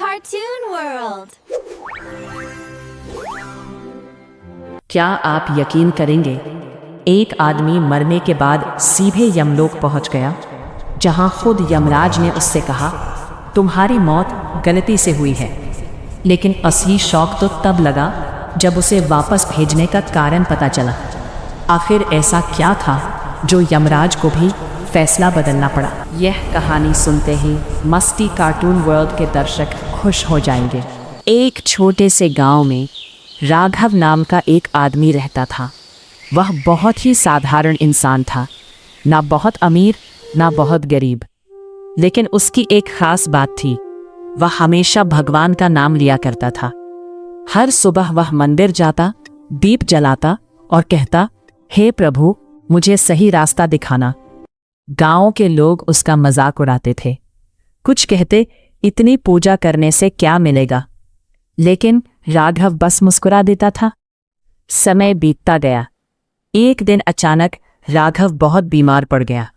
Cartoon World। क्या आप यकीन करेंगे, एक आदमी मरने के बाद सीधे यमलोक पहुंच गया, जहां खुद यमराज ने उससे कहा, तुम्हारी मौत गलती से हुई है। लेकिन असली शौक तो तब लगा जब उसे वापस भेजने का कारण पता चला। आखिर ऐसा क्या था जो यमराज को भी फैसला बदलना पड़ा? यह कहानी सुनते ही मस्ती कार्टून वर्ल्ड के दर्शक खुश हो जाएंगे। एक छोटे से गांव में राघव नाम का एक आदमी रहता था। वह बहुत ही साधारण इंसान था, ना बहुत अमीर ना बहुत गरीब। लेकिन उसकी एक खास बात थी, वह हमेशा भगवान का नाम लिया करता था। हर सुबह वह मंदिर जाता, दीप जलाता और कहता, हे प्रभु, मुझे सही रास्ता दिखाना। गांव के लोग उसका मजाक उड़ाते थे। कुछ कहते, इतनी पूजा करने से क्या मिलेगा? लेकिन राघव बस मुस्कुरा देता था। समय बीतता गया। एक दिन अचानक राघव बहुत बीमार पड़ गया।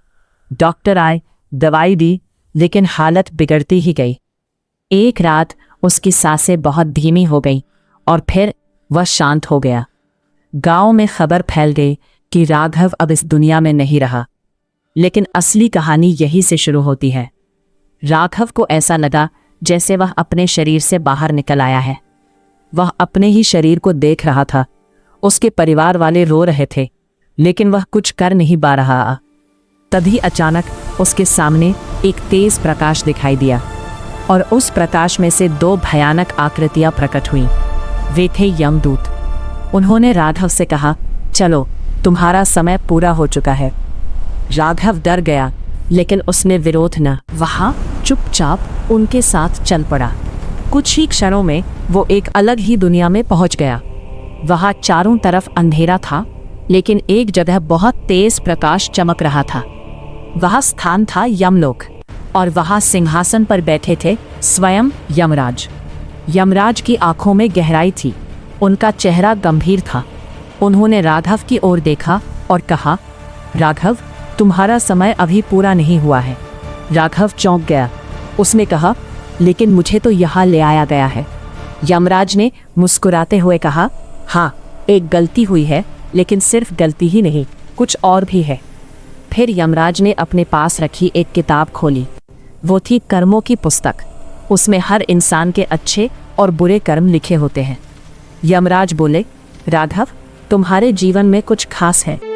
डॉक्टर आए, दवाई दी, लेकिन हालत बिगड़ती ही गई। एक रात उसकी सांसें बहुत धीमी हो गईं और फिर वह शांत हो गया। गांव में खबर फैल गई कि राघव अब इस दुनिया में नहीं रहा। लेकिन असली कहानी यहीं से शुरू होती है। राघव को ऐसा लगा जैसे वह अपने शरीर से बाहर निकल आया है। वह अपने ही शरीर को देख रहा था। उसके परिवार वाले रो रहे थे, लेकिन वह कुछ कर नहीं पा रहा। तभी अचानक उसके सामने एक तेज प्रकाश दिखाई दिया और उस प्रकाश में से दो भयानक आकृतियां प्रकट हुईं। वे थे यमदूत। उन्होंने राघव से कहा, चलो, तुम्हारा समय पूरा हो चुका है। राघव डर गया, लेकिन उसने विरोध न, वहां चुपचाप उनके साथ चल पड़ा। कुछ ही क्षणों में वो एक अलग ही दुनिया में पहुंच गया। वहां चारों तरफ अंधेरा था, लेकिन एक जगह बहुत तेज प्रकाश चमक रहा था। वह स्थान था यमलोक, और वहां सिंहासन पर बैठे थे स्वयं यमराज। यमराज की आंखों में गहराई थी, उनका चेहरा गंभीर था। उन्होंने राघव की ओर देखा और कहा, राघव, तुम्हारा समय अभी पूरा नहीं हुआ है। राघव चौंक गया। उसने कहा, लेकिन मुझे तो यहाँ ले आया गया है। यमराज ने मुस्कुराते हुए कहा, हाँ, एक गलती हुई है, लेकिन सिर्फ गलती ही नहीं, कुछ और भी है। फिर यमराज ने अपने पास रखी एक किताब खोली। वो थी कर्मों की पुस्तक। उसमें हर इंसान के अच्छे और बुरे कर्म लिखे होते हैं। यमराज बोले, राघव, तुम्हारे जीवन में कुछ खास है।